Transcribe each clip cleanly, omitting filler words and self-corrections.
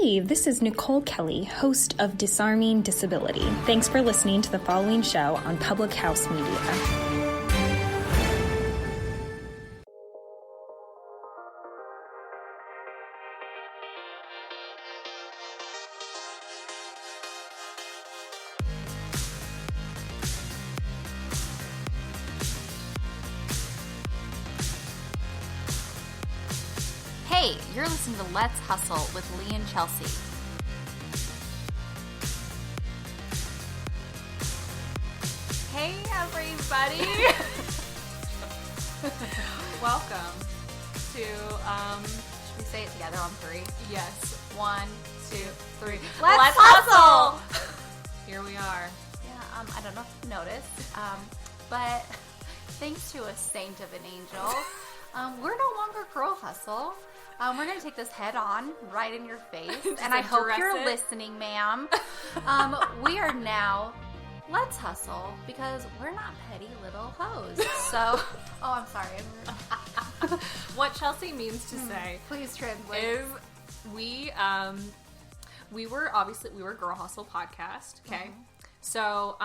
Hey, this is Nicole Kelly, host of Disarming Disability. Thanks for listening to the following show on Public House Media. Hey, you're listening to Let's Hustle with Lee and Chelsea. Hey, everybody. Welcome to, should we say it together on three? Yes. 1, 2, 3. Let's hustle! Here we are. Yeah, I don't know if you noticed, but thanks to a saint of an angel, we're no longer Girl Hustle. We're going to take this head on, right in your face. And I hope you're listening, ma'am. We are now Let's Hustle because we're not petty little hoes. So, I'm sorry. What Chelsea means to say, please translate, is we were Girl Hustle podcast. Okay. Mm-hmm. So,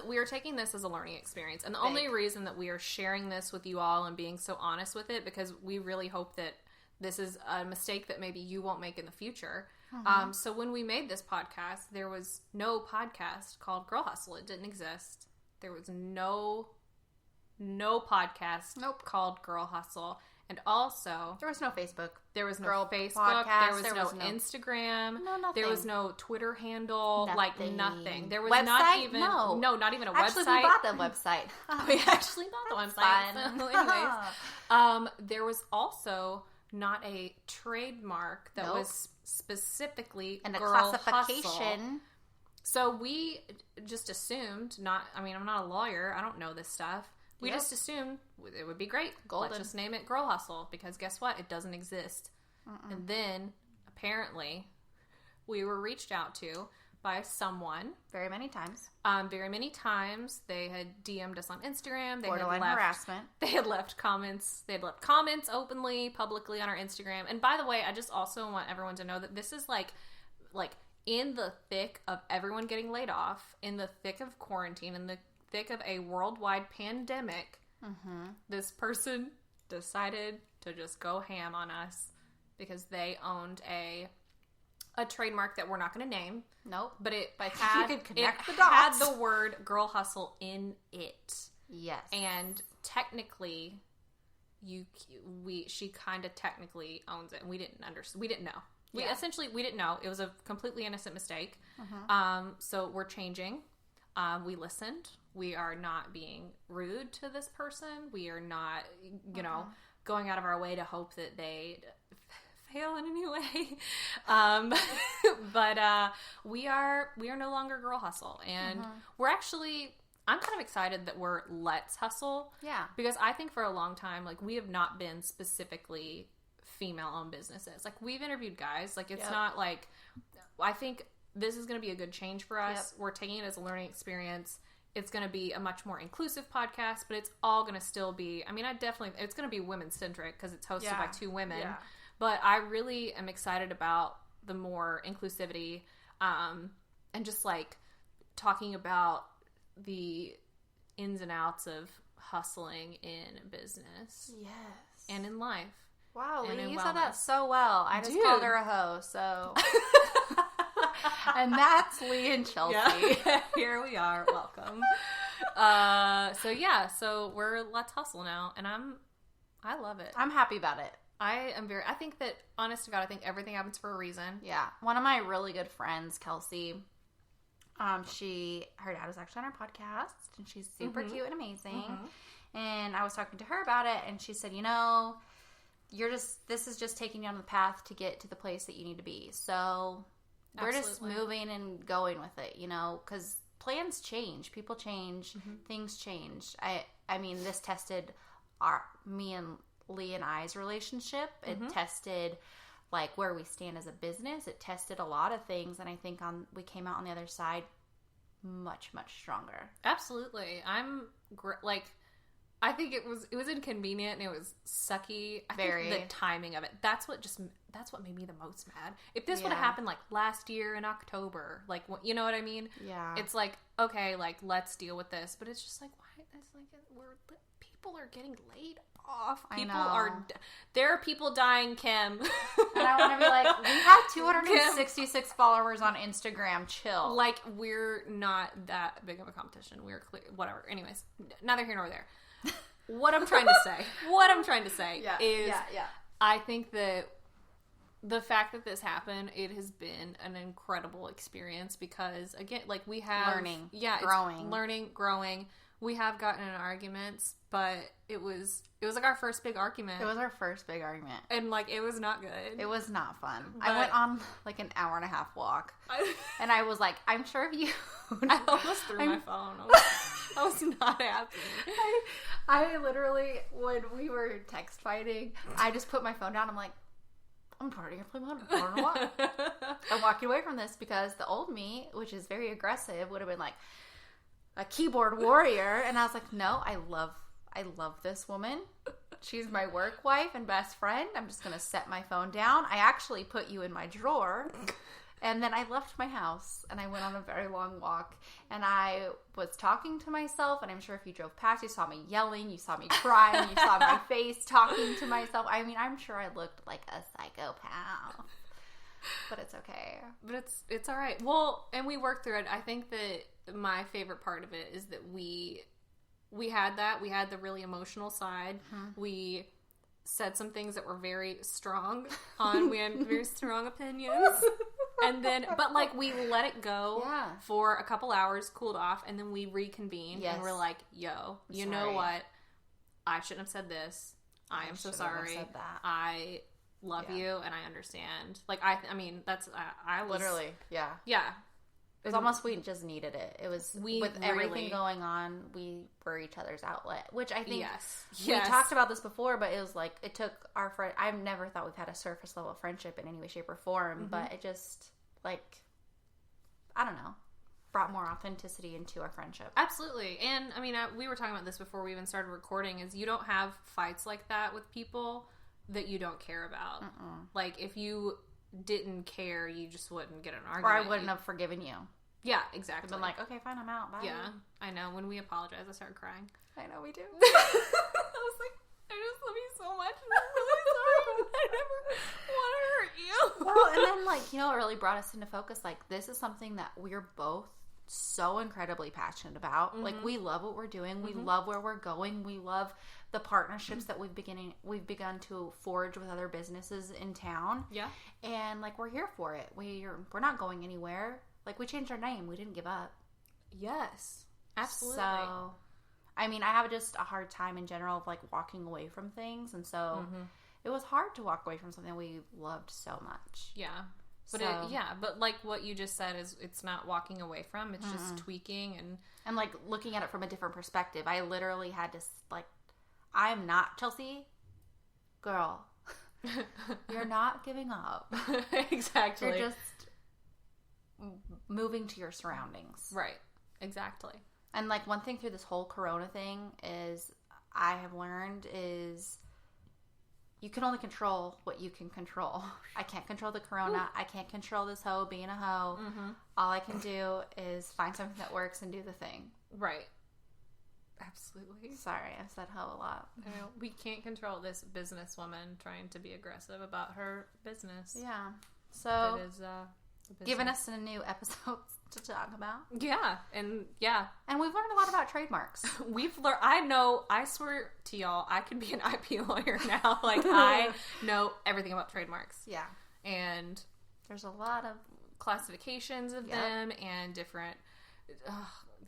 we are taking this as a learning experience. And the only reason that we are sharing this with you all and being so honest with it, because we really hope that this is a mistake that maybe you won't make in the future. Mm-hmm. So when we made this podcast, there was no podcast called Girl Hustle. It didn't exist. There was no podcast called Girl Hustle. And also, there was no Facebook. There was no Facebook. There was no Instagram. No, nothing. There was no Twitter handle. Nothing. Nothing. There was website? not even not even a Actually, website. We bought the website. We actually bought the website. So anyways, there was also not a trademark that was specifically and a Girl classification. Hustle. So we just assumed. I'm not a lawyer. I don't know this stuff. We just assumed it would be great. Golden. Let's just name it Girl Hustle, because guess what? It doesn't exist. And then, apparently, we were reached out to by someone. Very many times. Very many times. They had DM'd us on Instagram. Borderline harassment. They had left comments. They had left comments openly, publicly on our Instagram. And by the way, I just also want everyone to know that this is like in the thick of everyone getting laid off, in the thick of quarantine, in the thick of a worldwide pandemic. This person decided to just go ham on us because they owned a trademark that we're not going to name. Nope. But it had, you could connect the had dots. the word Girl Hustle in it. Yes. And technically, she kind of technically owns it, and we didn't understand. We didn't know. We didn't know. It was a completely innocent mistake. So we're changing. We listened. We are not being rude to this person. We are not, going out of our way to hope that they fail in any way. But we are no longer Girl Hustle, and we're actually. I'm kind of excited that we're Let's Hustle. Yeah. Because I think for a long time, we have not been specifically female-owned businesses. We've interviewed guys. It's not I think this is going to be a good change for us. Yep. We're taking it as a learning experience. It's going to be a much more inclusive podcast, but it's all going to still be, it's going to be women-centric because it's hosted by two women. Yeah. But I really am excited about the more inclusivity and just talking about the ins and outs of hustling in business. Yes. And in life. Wow, Lee, you said that so well. I just called her a hoe, so... And that's Lee and Chelsea. Yeah. Here we are. Welcome. So we're Let's Hustle now, and I love it. I'm happy about it. I think that, honest to God, I think everything happens for a reason. Yeah. One of my really good friends, Kelsey, her dad was actually on our podcast, and she's super cute and amazing. And I was talking to her about it, and she said, this is just taking you on the path to get to the place that you need to be. So we're just moving and going with it, because plans change, people change, things change. I mean, this tested me and Lee and I's relationship. It tested where we stand as a business. It tested a lot of things, and I think we came out on the other side much, much stronger. Absolutely. I think it was inconvenient and it was sucky. I Very. think the timing of it. That's what made me the most mad. If this would have happened like last year in October, like you know what I mean? Yeah. It's like, okay, like let's deal with this, but it's just like why? It's like people are getting laid off. There are people dying, Kim. And I want to be like, we have 266 followers on Instagram. Chill. Like, we're not that big of a competition. We're clear. Whatever. Anyways, neither here nor there. What I'm trying to say is I think that the fact that this happened, it has been an incredible experience because, again, like we have... Learning. Yeah. Growing. We have gotten in arguments, but it was like our first big argument. It was our first big argument. And like, it was not good. It was not fun. But I went on like an hour and a half walk. And I was like, I'm sure if you... I almost threw my phone. I was not happy. I literally, when we were text fighting, I just put my phone down. I'm like, I'm partying and playing I'm walking away from this because the old me, which is very aggressive, would have been like a keyboard warrior. And I was like, no, I love this woman. She's my work wife and best friend. I'm just going to set my phone down. I actually put you in my drawer. And then I left my house and I went on a very long walk and I was talking to myself, and I'm sure if you drove past, you saw me yelling, you saw me crying, you saw my face talking to myself. I mean, I'm sure I looked like a psychopath, but it's okay. But it's all right. Well, and we worked through it. I think that my favorite part of it is that we had that. We had the really emotional side. Mm-hmm. We said some things that were very strong we had very strong opinions. And then, but like we let it go for a couple hours, cooled off, and then we reconvened and we're like, yo, you know what? I shouldn't have said this. I am so sorry. I love you and I understand. Like, I mean, that's, I was. Literally, yeah. Yeah. It was almost we just needed it. It was with everything going on, we were each other's outlet, which I think we talked about this before, but it was like it took our friend. I've never thought we've had a surface level friendship in any way, shape, or form, but it just like I don't know, brought more authenticity into our friendship. Absolutely, and I mean, we were talking about this before we even started recording. Is you don't have fights like that with people that you don't care about. Like if you didn't care, you just wouldn't get an argument. Or I wouldn't have forgiven you. Yeah, exactly. I've been like, okay, fine, I'm out. Bye. Yeah, I know. When we apologize, I started crying. I know we do. I was like, I just love you so much. And I'm really sorry. I never want to hurt you. Well, and then like, you know, it really brought us into focus. Like, this is something that we're both so incredibly passionate about. Like, we love what we're doing. We love where we're going. We love the partnerships that we've begun to forge with other businesses in town. Yeah. And like, we're here for it. We're not going anywhere. Like, we changed our name. We didn't give up. Yes. Absolutely. So, I mean, I have just a hard time in general of like walking away from things. And so it was hard to walk away from something we loved so much. Yeah. But but like what you just said is it's not walking away from, it's just tweaking and like looking at it from a different perspective. I literally had to like, I'm not Chelsea, girl. You're not giving up. Exactly. You're just moving to your surroundings. Right. Exactly. And like one thing through this whole Corona thing is I have learned is you can only control what you can control. I can't control the Corona. I can't control this hoe being a hoe. All I can do is find something that works and do the thing. Right. Absolutely. Sorry, I've said hoe a lot. We can't control this businesswoman trying to be aggressive about her business. Yeah. So, that is, giving us a new episode to talk about. Yeah. And we've learned a lot about trademarks. We've learned, I swear to y'all, I could be an IP lawyer now. Like, I know everything about trademarks. Yeah. And there's a lot of classifications of them and different,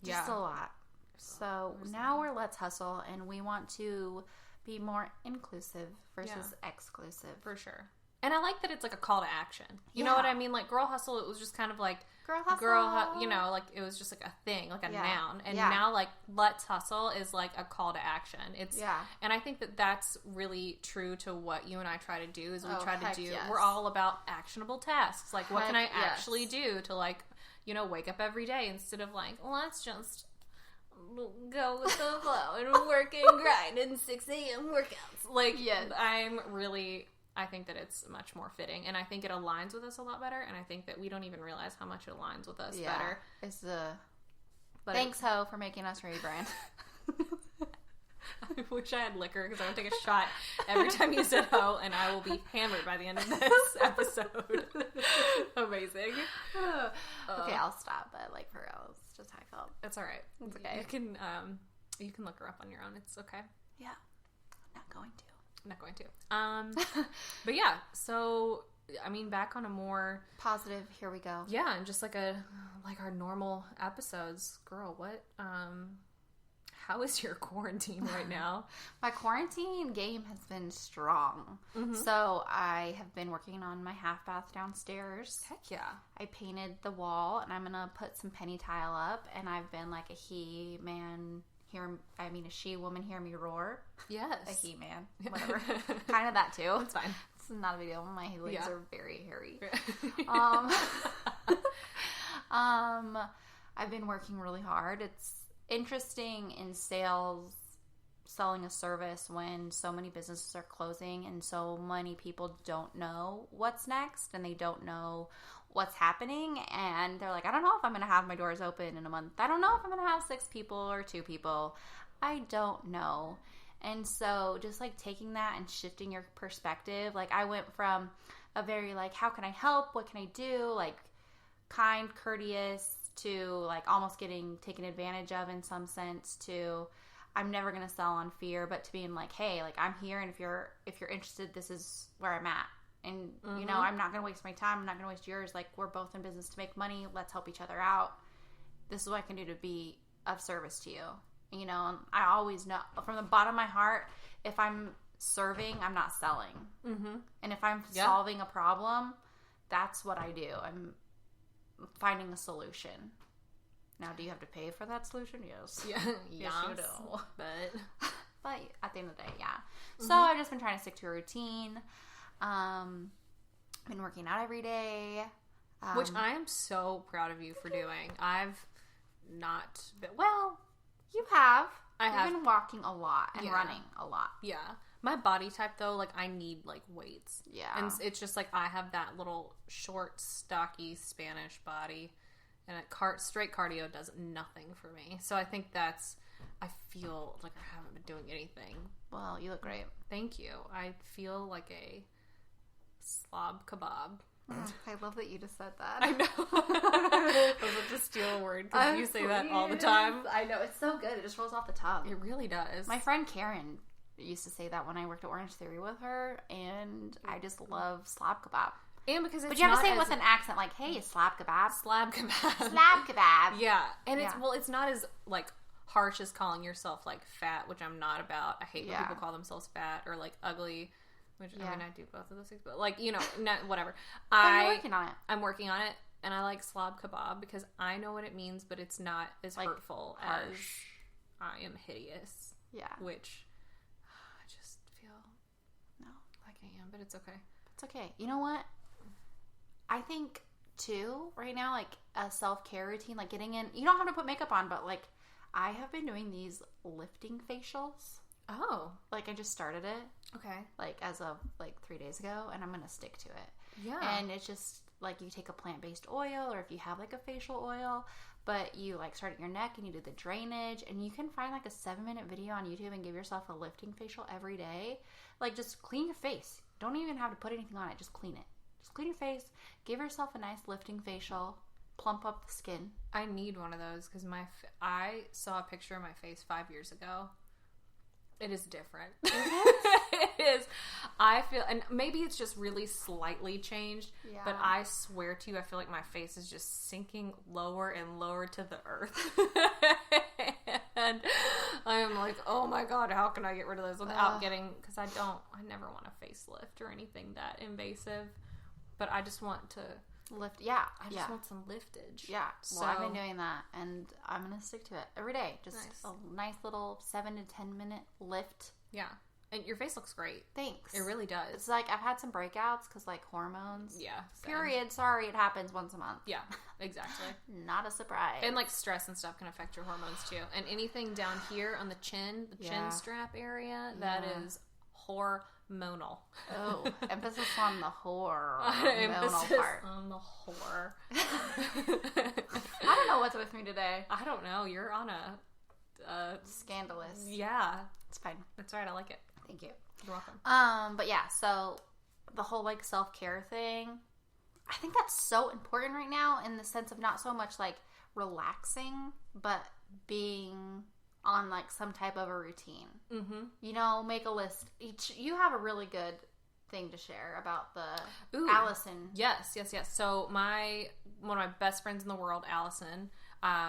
just a lot. So now we're Let's Hustle, and we want to be more inclusive versus exclusive. For sure. And I like that it's like a call to action. You know what I mean? Like Girl Hustle, it was just kind of like Girl Hustle. You know, like it was just like a thing, like a noun. And now like Let's Hustle is like a call to action. And I think that that's really true to what you and I try to do. Is we try to do. We're all about actionable tasks. Like what can I actually do to like, you know, wake up every day instead of like let's just go with the flow and work and grind and 6 a.m. workouts. Like, Yes. I think that it's much more fitting, and I think it aligns with us a lot better, and I think that we don't even realize how much it aligns with us better. It's thanks, Ho, for making us your brand. I wish I had liquor because I would take a shot every time you said ho, and I will be hammered by the end of this episode. Amazing. Okay, I'll stop, but like for real, it's just how I felt. It's all right. It's okay. You can look her up on your own. It's okay. Yeah, I'm not going to. I'm not going to. But yeah, so I mean, back on a more positive. Here we go. Yeah, and just like our normal episodes. Girl, what? How is your quarantine right now? My quarantine game has been strong. Mm-hmm. So I have been working on my half bath downstairs. Heck yeah. I painted the wall, and I'm going to put some penny tile up, and I've been like a she-woman hear me roar. Yes. A he-man. Whatever. Kind of that too. It's fine. It's not a big deal. My legs are very hairy. I've been working really hard. It's interesting in sales, selling a service when so many businesses are closing and so many people don't know what's next and they don't know what's happening, and they're like, I don't know if I'm going to have my doors open in a month. I don't know if I'm going to have 6 people or 2 people. I don't know. And so just like taking that and shifting your perspective, like I went from a very like, how can I help? What can I do? Like kind, courteous, to like almost getting taken advantage of in some sense, to I'm never going to sell on fear, but to being like, hey, like I'm here, and if you're interested, this is where I'm at. And you know, I'm not going to waste my time. I'm not going to waste yours. Like we're both in business to make money. Let's help each other out. This is what I can do to be of service to you. You know, and I always know from the bottom of my heart, if I'm serving, I'm not selling. Mm-hmm. And if I'm solving a problem, that's what I do. I'm finding a solution. Now, do you have to pay for that solution? Yes. Yeah. Yes, you do. But at the end of the day, yeah. Mm-hmm. So I've just been trying to stick to a routine. Been working out every day. Which I am so proud of you for doing. I've not been, well, you have. I've been walking a lot and running a lot. Yeah. My body type, though, like, I need, like, weights. Yeah. And it's just, like, I have that little short, stocky Spanish body. And straight cardio does nothing for me. So I think I feel like I haven't been doing anything. Well, you look great. Thank you. I feel like a slob kebab. I love that you just said that. I know. I was about to steal a word because you say that all the time. I know. It's so good. It just rolls off the tongue. It really does. My friend Karen used to say that when I worked at Orange Theory with her, and I just love slab kebab. And because but you have to say it with an accent, like, "Hey, slab kebab, slab kebab, slab kebab." Yeah, and it's not as like harsh as calling yourself like fat, which I'm not about. I hate when people call themselves fat or like ugly. Which I mean, I do both of those things, but like, you know, whatever. I'm working on it. I'm working on it, and I like slab kebab because I know what it means, but it's not as like hurtful as I am hideous. Yeah, which I just feel like I am, but it's okay. It's okay. You know what? I think too right now, like a self-care routine, like getting in. You don't have to put makeup on, but like I have been doing these lifting facials. Oh. Like I just started it. Okay. Like as of like 3 days ago, and I'm gonna stick to it. Yeah. And it's just like you take a plant-based oil, or if you have like a facial oil, but you like start at your neck and you do the drainage, and you can find like a 7-minute video on YouTube and give yourself a lifting facial every day. Like just clean your face. Don't even have to put anything on it. Just clean it. Just clean your face. Give yourself a nice lifting facial. Plump up the skin. I need one of those because I saw a picture of my face 5 years ago. It is different. It is. I feel, and maybe it's just really slightly changed, but I swear to you, I feel like my face is just sinking lower and lower to the earth. And I am like, oh my God, how can I get rid of this without because I never want a facelift or anything that invasive, but I just want to lift. Yeah. I just want some liftage. Yeah. Well, I've been doing that, and I'm going to stick to it every day. Just a nice little 7 to 10 minute lift. Yeah. And your face looks great. Thanks. It really does. It's like I've had some breakouts because like hormones. Yeah. Same. Period. Sorry, it happens once a month. Yeah, exactly. Not a surprise. And like stress and stuff can affect your hormones too. And anything down here on the chin strap area, that is hormonal. Oh, emphasis on the Emphasis part. on the whore. I don't know what's with me today. I don't know. You're on a Scandalous. Yeah. It's fine. That's right. I like it. Thank you. You're welcome. But yeah, so the whole like self-care thing, I think that's so important right now in the sense of not so much like relaxing, but being on like some type of a routine. Mm-hmm. You know, make a list. You have a really good thing to share about the Allison. Yes. So one of my best friends in the world, Allison, her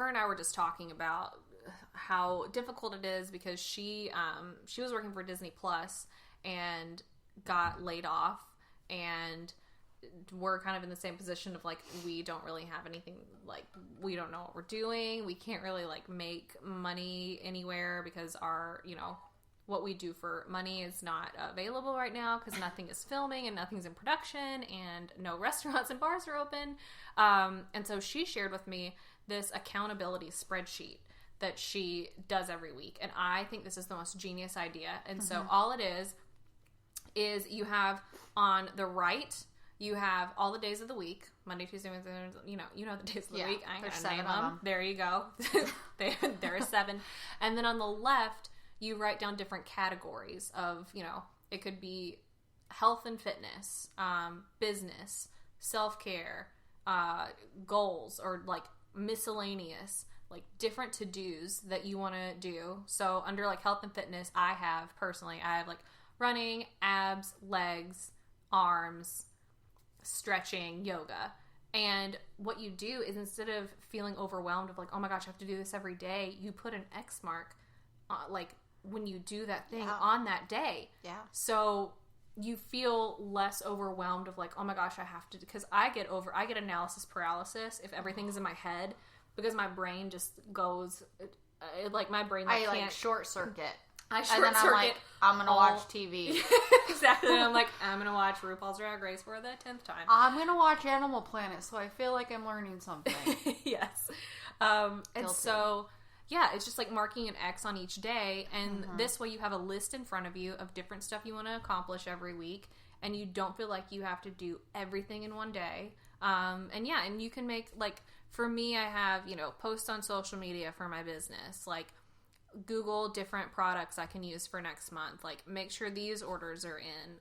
and I were just talking about how difficult it is because she was working for Disney Plus and got laid off, and we're kind of in the same position of like, we don't really have anything, like we don't know what we're doing, we can't really like make money anywhere because our, you know, what we do for money is not available right now because nothing is filming and nothing's in production and no restaurants and bars are open. And so she shared with me this accountability spreadsheet that she does every week. And I think this is the most genius idea. And so all it is you have on the right, you have all the days of the week, Monday, Tuesday, Wednesday, you know the days of the week. I ain't gonna name them. There you go. There are 7. And then on the left, you write down different categories of, you know, it could be health and fitness, business, self-care, goals, or like miscellaneous, like different to-dos that you want to do. So under like health and fitness, I have like running, abs, legs, arms, stretching, yoga. And what you do is instead of feeling overwhelmed of like, oh my gosh, I have to do this every day, you put an X mark like when you do that thing on that day. Yeah. So you feel less overwhelmed of like, oh my gosh, I have to, because I get analysis paralysis if everything is in my head, because my brain just goes, like my brain like, I can't. like short circuit. And then I'm like, I'm going to watch TV. Exactly. And I'm like, I'm going to watch RuPaul's Drag Race for the 10th time. I'm going to watch Animal Planet, so I feel like I'm learning something. Yes. And so, yeah, it's just like marking an X on each day. And this way you have a list in front of you of different stuff you want to accomplish every week. And you don't feel like you have to do everything in one day. And yeah, and you can make, like, for me, I have, you know, posts on social media for my business. Like, Google different products I can use for next month. Like, make sure these orders are in.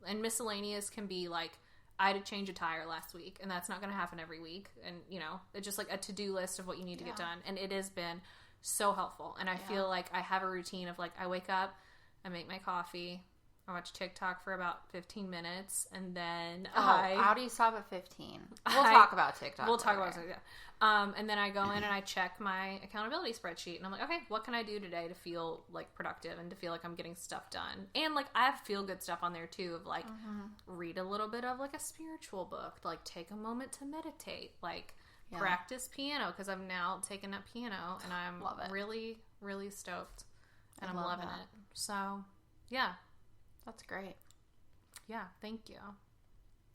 And miscellaneous can be like, I had to change a tire last week, and that's not going to happen every week. And, you know, it's just like a to-do list of what you need to get done. And it has been so helpful. And I feel like I have a routine of like, I wake up, I make my coffee, I watch TikTok for about 15 minutes, and then how do you stop at 15? We'll talk about TikTok. We'll talk about TikTok. And then I go in and I check my accountability spreadsheet, and I'm like, okay, what can I do today to feel like productive and to feel like I'm getting stuff done? And like, I have feel good stuff on there too of like, read a little bit of like a spiritual book, like take a moment to meditate, like practice piano, because I've now taken up piano and I'm really, really stoked, and I'm loving it. So yeah. That's great. Yeah, thank you.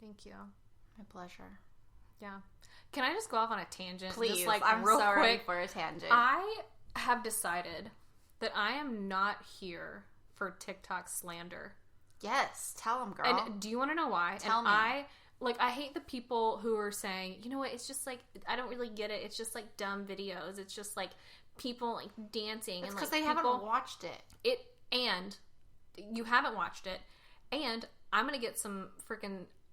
Thank you. My pleasure. Yeah. Can I just go off on a tangent? Please, just like I'm real so quick ready for a tangent. I have decided that I am not here for TikTok slander. Yes, tell them, girl. And do you want to know why? Tell me. I hate the people who are saying, you know what, it's just like, I don't really get it. It's just like dumb videos. It's just like people like dancing. It's and because like they haven't watched it. And you haven't watched it, and I'm gonna get some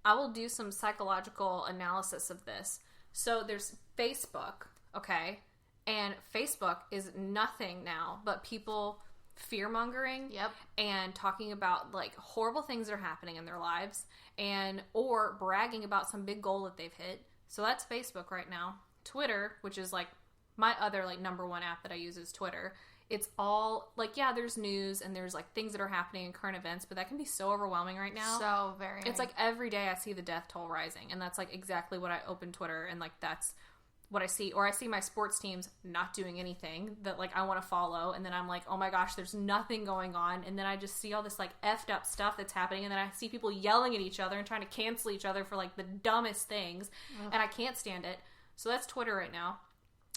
I will do some psychological analysis of this. So there's Facebook, okay, and Facebook is nothing now but people fear-mongering and talking about like horrible things that are happening in their lives, and or bragging about some big goal that they've hit. So that's Facebook right now. Twitter, which is like my other like number one app that I use, is Twitter. It's all, like, yeah, there's news and there's, like, things that are happening in current events, but that can be so overwhelming right now. So very. It's, like, every day I see the death toll rising, and that's, like, exactly what I open Twitter, and, like, that's what I see, or I see my sports teams not doing anything that like I want to follow, and then I'm like, oh my gosh, there's nothing going on, and then I just see all this like effed up stuff that's happening, and then I see people yelling at each other and trying to cancel each other for like the dumbest things, and I can't stand it. So that's Twitter right now.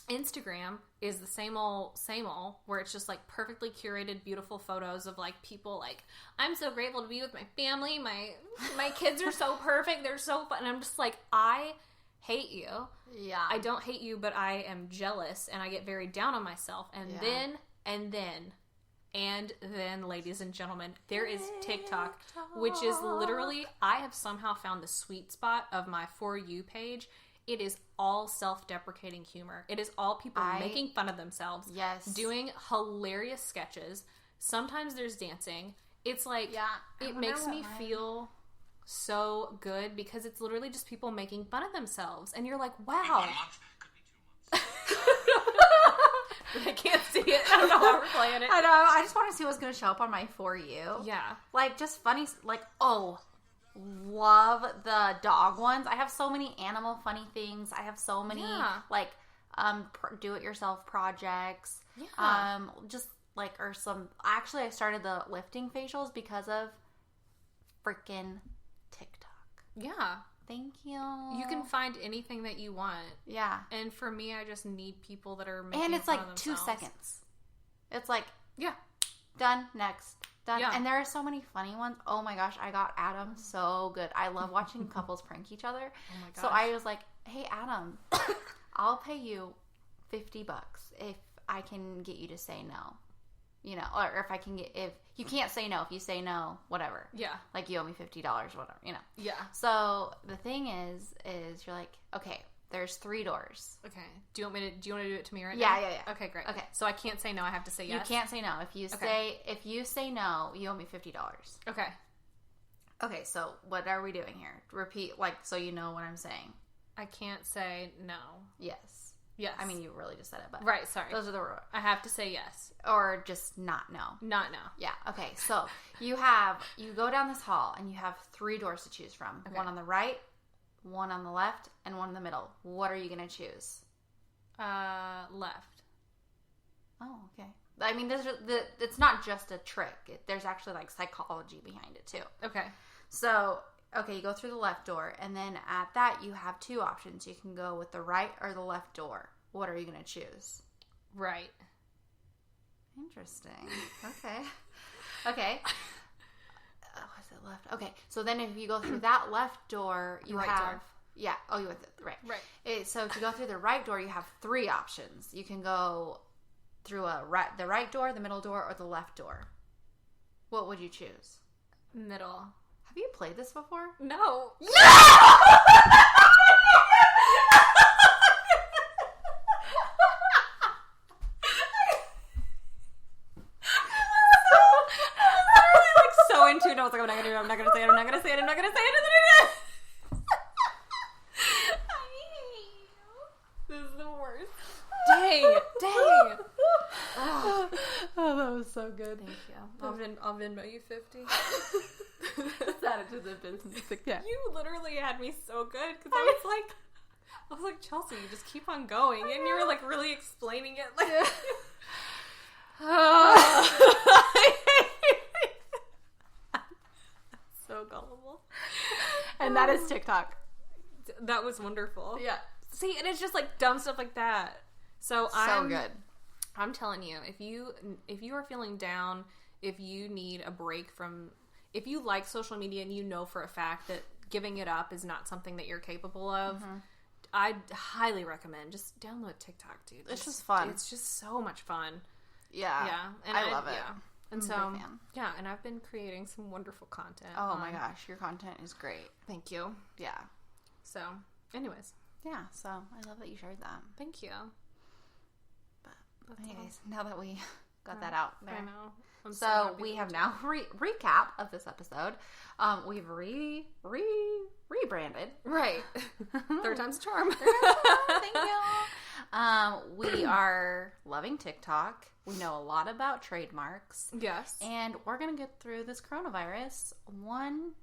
Instagram is the same old, where it's just like perfectly curated, beautiful photos of like people like, I'm so grateful to be with my family. My kids are so perfect. They're so fun. And I'm just like, I hate you. Yeah. I don't hate you, but I am jealous and I get very down on myself. And then, ladies and gentlemen, there is TikTok, which is literally, I have somehow found the sweet spot of my For You page. It is all self-deprecating humor. It is all people making fun of themselves. Yes. Doing hilarious sketches. Sometimes there's dancing. It's like, it makes me feel so good because it's literally just people making fun of themselves. And you're like, wow. 1 month, could be 2 months. I can't see it. I don't know how we're playing it. I know. I just want to see what's going to show up on my For You. Yeah. Like, just funny, like, love the dog ones. I have so many animal funny things. I have so many like do-it-yourself projects. Yeah. Just like, or some. Actually, I started the lifting facials because of freaking TikTok. Yeah. Thank you. You can find anything that you want. Yeah. And for me, I just need people that are making And it's fun like of 2 themselves. seconds. It's like, Yeah. done, next. Done. Yeah. And there are so many funny ones. Oh my gosh, I got Adam so good. I love watching couples prank each other. Oh my gosh. So I was like, hey, Adam, I'll pay you $50 if I can get you to say no. You know, or if I can get, if you can't say no, if you say no, whatever. Yeah. Like you owe me $50, whatever, you know. Yeah. So the thing is you're like, okay, there's 3 doors. Okay. Do you want to do it to me right Yeah, now? yeah. Okay, great. Okay. So I can't say no, I have to say yes. You can't say no. If you say no, you owe me $50. Okay. Okay, so what are we doing here? Repeat, like, so you know what I'm saying. I can't say no. Yes. Yes. I mean, you really just said it, but right, sorry. those are the rules. I have to say yes. Or just not no. Not no. Yeah. Okay. So you go down this hall and you have 3 doors to choose from. Okay. One on the right, one on the left, and one in the middle. What are you going to choose? Left. Oh, okay. I mean, it's not just a trick. There's actually like psychology behind it too. Okay. So, okay, you go through the left door, and then at that you have 2 options. You can go with the right or the left door. What are you going to choose? Right. Interesting. Okay. Okay. Was it left? Okay. So then if you go through that left door, you Right have... door. Yeah. Oh, you went the right. Right. So if you go through the right door, you have 3 options. You can go through the right door, the middle door, or the left door. What would you choose? Middle. Have you played this before? No. So in tune, I was like, I'm not gonna say it. This is the worst. Dang. Oh, that was so good. Thank you. I'll Venmo you 50. Let's add it to the business account. You literally had me so good because I was like, Chelsea, you just keep on going, and you were like really explaining it like. So gullible. And that is TikTok. That was wonderful. Yeah. See, and it's just like dumb stuff like that. So good. I'm telling you, if you are feeling down, if you need a break from, if you like social media and you know for a fact that giving it up is not something that you're capable of, I'd highly recommend just download TikTok, dude. It's just fun. It's just so much fun. Yeah. Yeah. And I love it. Yeah. And I'm a so, big fan. yeah, and I've been creating some wonderful content. Oh my gosh, your content is great. Thank you. Yeah. So, anyways. Yeah, so I love that you shared that. Thank you. But anyways, now that we got that out there. I know. I'm So happy we that have did. now recap of this episode. We've rebranded. Right. Third time's a charm. Thank you. We are loving TikTok. We know a lot about trademarks. Yes. And we're going to get through this coronavirus one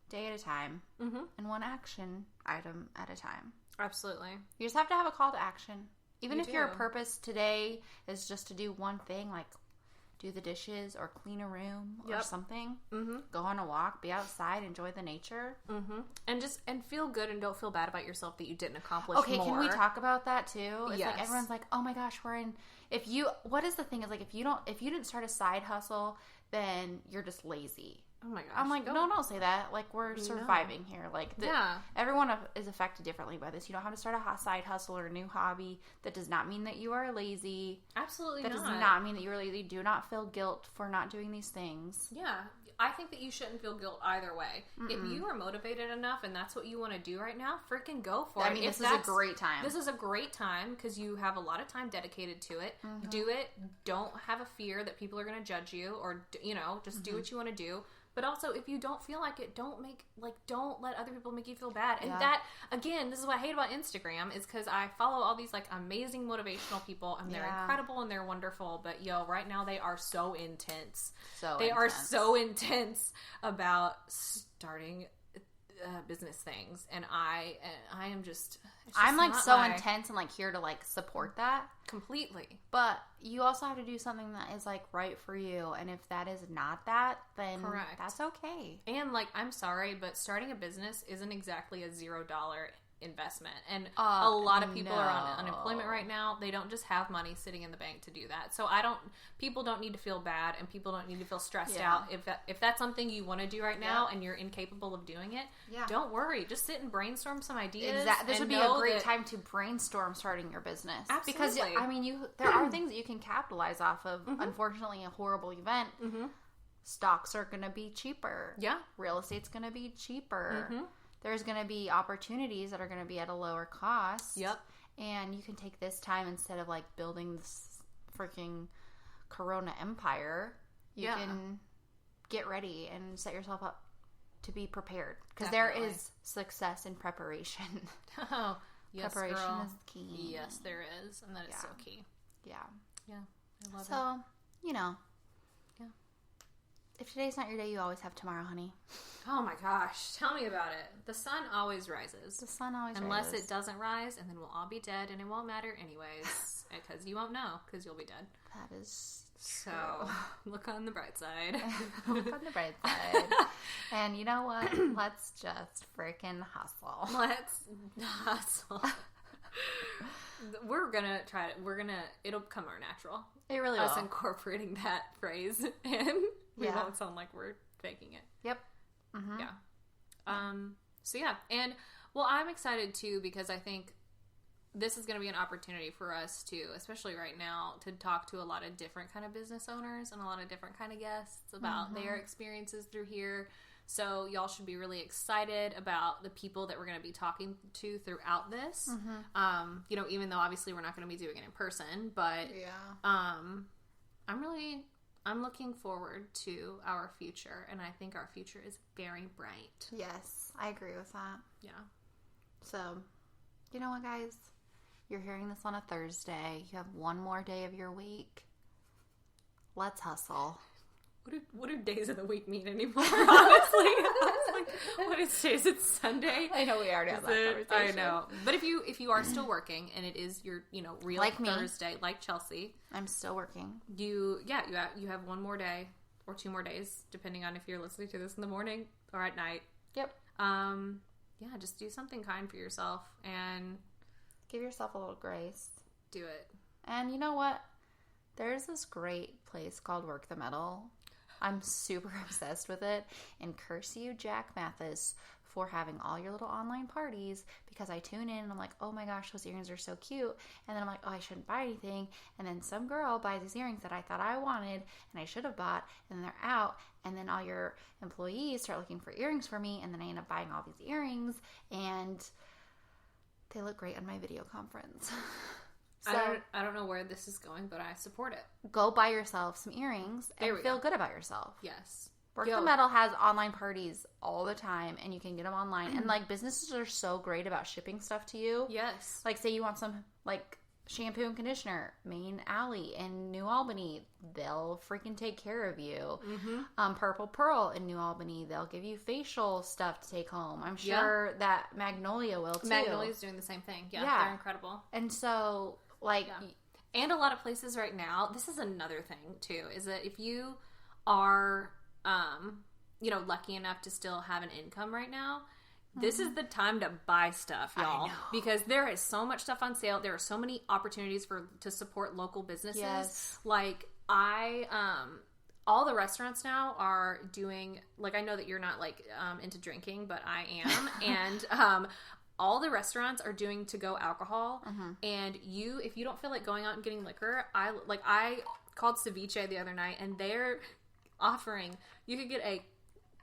day at a time and one action item at a time. Absolutely. You just have to have a call to action. Even You if your do. purpose today is just to do one thing, like do the dishes or clean a room or Yep. something. Mm-hmm. Go on a walk, be outside, enjoy the nature. Mm-hmm. And feel good and don't feel bad about yourself that you didn't accomplish Okay, more. can we talk about that too? It's Yes. like everyone's like, "Oh my gosh, we're in." What is the thing is like if you didn't start a side hustle, then you're just lazy. Oh my gosh. I'm like, no, don't say that. Like, we're surviving here. Like, Yeah. everyone is affected differently by this. You don't have to start a side hustle or a new hobby. That does not mean that you are lazy. Absolutely That not. does not mean that you are lazy. Do not feel guilt for not doing these things. Yeah. I think that you shouldn't feel guilt either way. If you are motivated enough and that's what you want to do right now, freaking go for it. I mean, If this is a great time. This is a great time because you have a lot of time dedicated to it. Do it. Don't have a fear that people are going to judge you or, just do what you want to do. But also, if you don't feel like it, don't let other people make you feel bad. And that, again, this is what I hate about Instagram is because I follow all these, like, amazing motivational people, and they're incredible and they're wonderful. But, right now they are so intense. They are so intense about starting business things. And I am just... I'm, like, so intense and, like, here to, like, support that. Completely. But you also have to do something that is, like, right for you. And if that is not that, then that's okay. And, like, I'm sorry, but starting a business isn't exactly a $0 investment. And a lot of people are on unemployment right now. They don't just have money sitting in the bank to do that. So people don't need to feel bad and people don't need to feel stressed out. If that's something you want to do right now and you're incapable of doing it, don't worry. Just sit and brainstorm some ideas. Exactly. This would be a great time to brainstorm starting your business. Absolutely. Because, I mean, there are things that you can capitalize off of. Unfortunately, a horrible event. Stocks are going to be cheaper. Yeah. Real estate's going to be cheaper. There's going to be opportunities that are going to be at a lower cost. Yep. And you can take this time instead of, like, building this freaking Corona empire. You can get ready and set yourself up to be prepared. Because there is success in preparation. Oh, yes, preparation girl. is key. Yes, there is. And that is so key. Yeah. Yeah. I love it. So, Yeah. if today's not your day, you always have tomorrow, honey. Oh my gosh. Tell me about it. The sun always rises. The sun always Unless rises. it doesn't rise, and then we'll all be dead, and it won't matter anyways. Because you won't know, because you'll be dead. That is So, look on the bright side. Look on the bright side. And you know what? Let's just freaking hustle. Let's hustle. We're gonna try it. It'll come more natural. It really Us will. incorporating that phrase, and we won't sound like we're faking it. Yep. Mm-hmm. Yeah. So yeah, and well, I'm excited too because I think this is going to be an opportunity for us to, especially right now, to talk to a lot of different kind of business owners and a lot of different kind of guests about their experiences through here. So y'all should be really excited about the people that we're going to be talking to throughout this. Even though obviously we're not going to be doing it in person, but I'm looking forward to our future, and I think our future is very bright. Yes, I agree with that. Yeah. So, you know what, guys? You're hearing this on a Thursday. You have one more day of your week. Let's hustle. What do days of the week mean anymore, honestly? I was like, what is today? Is it Sunday? I know we already had that conversation. I know. But if you are still working and it is your, real Like me. Thursday, like Chelsea, I'm still working. you have one more day or 2 more days, depending on if you're listening to this in the morning or at night. Yep. Just do something kind for yourself and Give yourself a little grace. do it. And you know what? There's this great place called Work the Metal. I'm super obsessed with it. And curse you, Jack Mathis, for having all your little online parties, because I tune in and I'm like, oh my gosh, those earrings are so cute. And then I'm like, oh, I shouldn't buy anything. And then some girl buys these earrings that I thought I wanted and I should have bought, and then they're out. And then all your employees start looking for earrings for me, and then I end up buying all these earrings, and they look great on my video conference. So I don't know where this is going, but I support it. go buy yourself some earrings and feel good about yourself. Yes. Work the Metal has online parties all the time, and you can get them online. And, like, businesses are so great about shipping stuff to you. Yes. Like, say you want some, like, shampoo and conditioner, Main Alley in New Albany, they'll freaking take care of you. Purple Pearl in New Albany, they'll give you facial stuff to take home. I'm sure that Magnolia will too. Magnolia's doing the same thing. Yeah, they're incredible. And so, like... Yeah. And a lot of places right now, this is another thing too, is that if you are, lucky enough to still have an income right now, this is the time to buy stuff, y'all. Because there is so much stuff on sale. There are so many opportunities to support local businesses. Yes. Like, all the restaurants now are doing, like, I know that you're not, like, into drinking, but I am. And, all the restaurants are doing to-go alcohol. And if you don't feel like going out and getting liquor, I called Ceviche the other night, and they're offering, you could get a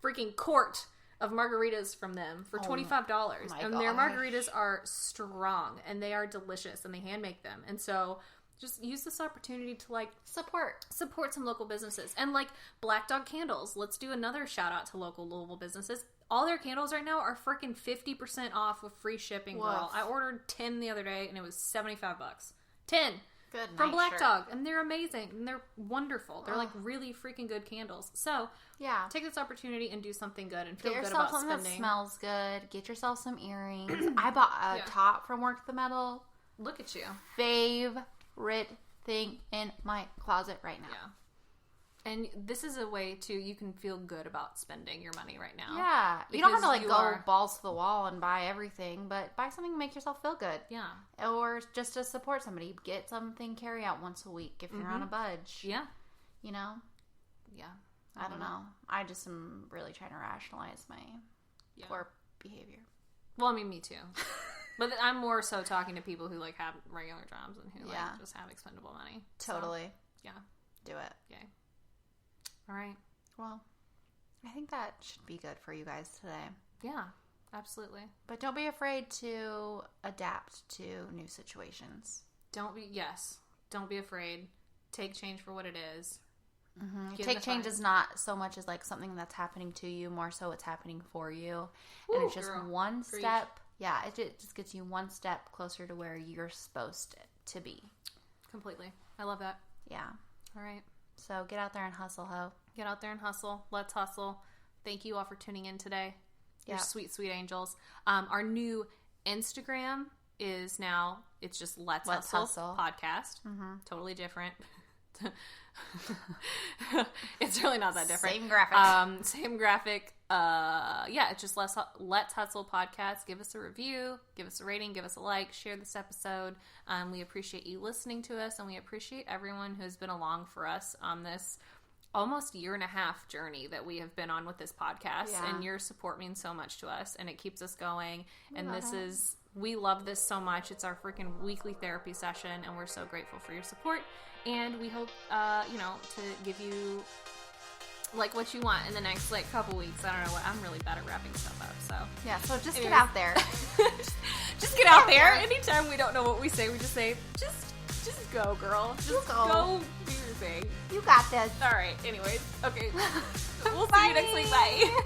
freaking quart of margaritas from them for $25. And their margaritas are strong, and they are delicious, and they hand make them. And so just use this opportunity to, like, support some local businesses. And, like, Black Dog Candles, let's do another shout out to local Louisville businesses. All their candles right now are freaking 50% off with free shipping, girl. I ordered 10 the other day, and it was $75. 10 from Black Dog, and they're amazing, and they're wonderful. They're like really freaking good candles. So take this opportunity and do something good and feel good about spending. Get yourself something that smells good. Get yourself some earrings. I bought a top from Work the Metal. Look at you. Favorite thing in my closet right now. Yeah. And this is a way you can feel good about spending your money right now. Yeah. You don't have to go balls to the wall and buy everything, but buy something to make yourself feel good. Yeah. Or just to support somebody. Get something carry out once a week if you're on a budge. Yeah. You know? Yeah. I don't know. I just am really trying to rationalize my poor behavior. Well, I mean, me too. But I'm more so talking to people who, like, have regular jobs and who, like, just have expendable money. Totally. So, do it. Yay. All right. Well, I think that should be good for you guys today. Yeah, absolutely. But don't be afraid to adapt to new situations. Don't be afraid. Take change for what it is. Take change is not so much as like something that's happening to you, more so it's happening for you. Ooh, and it's just one Preach. step. Yeah, it just gets you one step closer to where you're supposed to be. Completely. I love that. Yeah. All right. So get out there and hustle, ho. Get out there and hustle. Let's hustle. Thank you all for tuning in today. You're sweet, sweet angels. Our new Instagram is now, it's just Let's Hustle Podcast. Totally different. It's really not that different. Same graphic. Same graphic. It's just Let's Hustle Podcast. Give us a review, give us a rating, give us a like, share this episode. We appreciate you listening to us, and we appreciate everyone who's been along for us on this almost 1.5 year journey that we have been on with this podcast. And your support means so much to us, and it keeps us going. We love this so much. It's our freaking weekly therapy session, and we're so grateful for your support. And we hope, to give you, like, what you want in the next, like, couple weeks. I don't know what. I'm really bad at wrapping stuff up, so. Yeah, so just get out there. just get out there. Anytime we don't know what we say, we just say, just go, girl. Just go do your thing. You got this. All right, anyways. Okay. We'll see you next week. Bye.